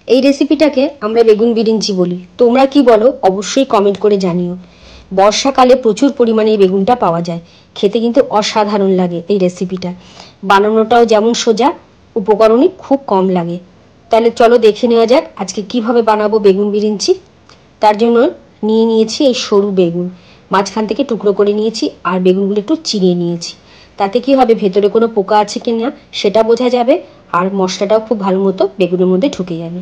এই রেসিপিটাকে আমরা বেগুন বিরিঞ্চি বলি, তোমরা কি বলো অবশ্যই কমেন্ট করে জানিও। বর্ষাকালে প্রচুর পরিমাণে এই বেগুনটা পাওয়া যায়, খেতে কিন্তু অসাধারণ লাগে। এই রেসিপিটা বানানোটাও যেমন সোজা, উপকরণই খুব কম লাগে। তাহলে চলো দেখে নেওয়া যাক আজকে কিভাবে বানাবো বেগুন বিরিঞ্চি। তার জন্য নিয়ে নিয়েছি এই সরু বেগুন, মাঝখান থেকে টুকরো করে নিয়েছি, আর বেগুনগুলো একটু চিড়িয়ে নিয়েছি। তাতে কি হবে, ভেতরে কোনো পোকা আছে কি না সেটা বোঝা যাবে, আর মশলাটাও খুব ভালো মতো বেগুনের মধ্যে ঢুকে যাবে।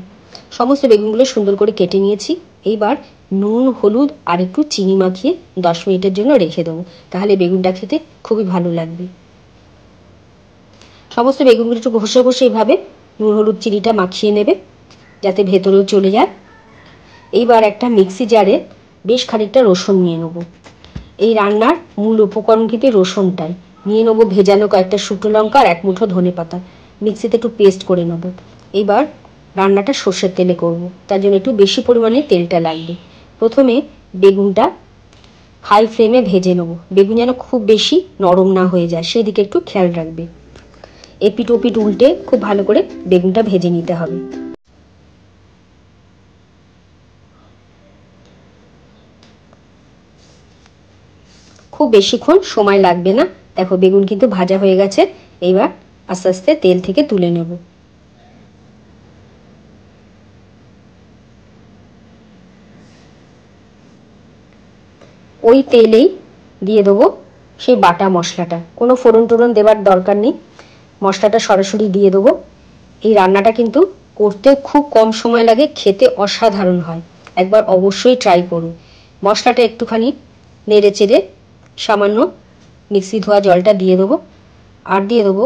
সমস্ত বেগুনগুলো সুন্দর করে কেটে নিয়েছি। এইবার নুন, হলুদ আর একটু চিনি মাখিয়ে 10 মিনিটের জন্য রেখে দেবো, তাহলে বেগুনটা খেতে খুবই ভালো লাগবে। সমস্ত বেগুনগুলো একটু ঘষে ঘষে এইভাবে নুন, হলুদ, চিনিটা মাখিয়ে নেবে যাতে ভেতরেও চলে যায়। এইবার একটা মিক্সি জারে বেশ খানিকটা রসুন নিয়ে নেব। এই রান্নার মূল উপকরণ কিন্তু রসুনটাই। নিয়ে নেবো ভেজানো কয়েকটা শুকনো লঙ্কা আর 1 মুঠো ধনে পাতা, মিক্সিতে একটু পেস্ট করে নেব। এইবার রান্নাটা সর্ষের তেলে করব, তার জন্য একটু বেশি পরিমাণে তেলটা লাগবে। প্রথমে বেগুনটা হাই ফ্লেমে ভেজে নেব, বেগুন যেন খুব বেশি নরম না হয়ে যায় সেই দিকে একটু খেয়াল রাখবে। এপিট ওপিট উল্টে খুব ভালো করে বেগুনটা ভেজে নিতে হবে। খুব বেশিক্ষণ সময় লাগবে না। দেখো বেগুন কিন্তু ভাজা হয়ে গেছে। এইবার আস্তে আস্তে তেল থেকে তুলে নেব। ওই তেলেই দিয়ে দেবো সেই বাটা মশলাটা, কোনো ফোড়ন টোড়ন দেবার দরকার নেই, মশলাটা সরাসরি দিয়ে দেবো। এই রান্নাটা কিন্তু করতে খুব কম সময় লাগে, খেতে অসাধারণ হয়। একবার অবশ্যই ট্রাই করুন। মশলাটা একটুখানি নেড়ে চেড়ে সামান্য মিক্সি ধোয়া জলটা দিয়ে দেবো, আর দিয়ে দেবো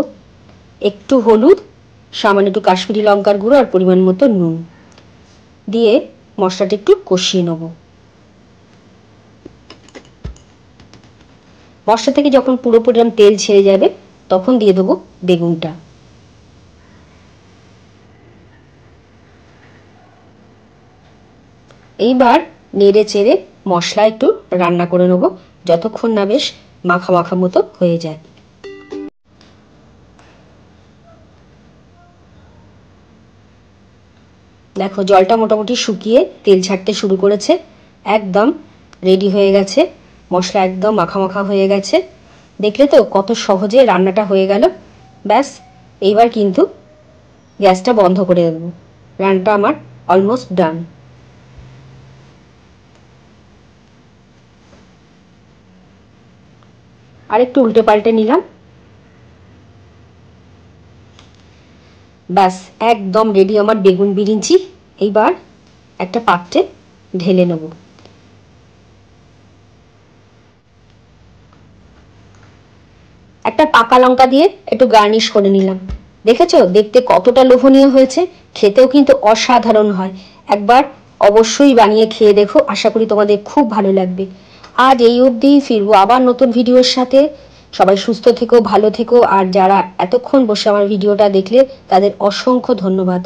একটু হলুদ, সামান্য একটু কাশ্মীরি লঙ্কার গুঁড়ো আর পরিমাণ মতো নুন দিয়ে মশলাটা একটু কষিয়ে নেব। মশলা থেকে যখন পুরোপুরি তেল ছেড়ে যাবে তখন দিয়ে দেবো বেগুনটা। এইবার নেড়ে চেড়ে মশলা একটু রান্না করে নেব যতক্ষণ না বেশ মাখা মাখা মতো হয়ে যায়। দেখো জলটা মোটামুটি শুকিয়ে তেল ছাড়তে শুরু করেছে, একদম রেডি হয়ে গেছে, মশলা একদম মাখা মাখা হয়ে গেছে। দেখলে তো কত সহজে রান্নাটা হয়ে গেল। ব্যাস এইবার কিন্তু গ্যাসটা বন্ধ করে দেবো, রান্নাটা আমার অলমোস্ট ডান। আরেকটু উল্টে পাল্টে নিলাম। ব্যাস একদম রেডি আমার বেগুন বিরিঞ্চি। এইবার একটা পাত্রে ঢেলে নেব। একটা পাকা লঙ্কা দিয়ে একটু গার্নিশ করে নিলাম। দেখেছো দেখতে কতটা লোভনীয় হয়েছে, খেতেও কিন্তু অসাধারণ হয়। একবার অবশ্যই বানিয়ে খেয়ে দেখো, আশা করি তোমাদের খুব ভালো লাগবে। আজ এই অবধি, ফিরবো আবার নতুন ভিডিওর সাথে। সবাই সুস্থ থেকো, ভালো থেকো, আর যারা এতক্ষণ বসে আমার ভিডিওটা দেখলে তাদের অসংখ্য ধন্যবাদ।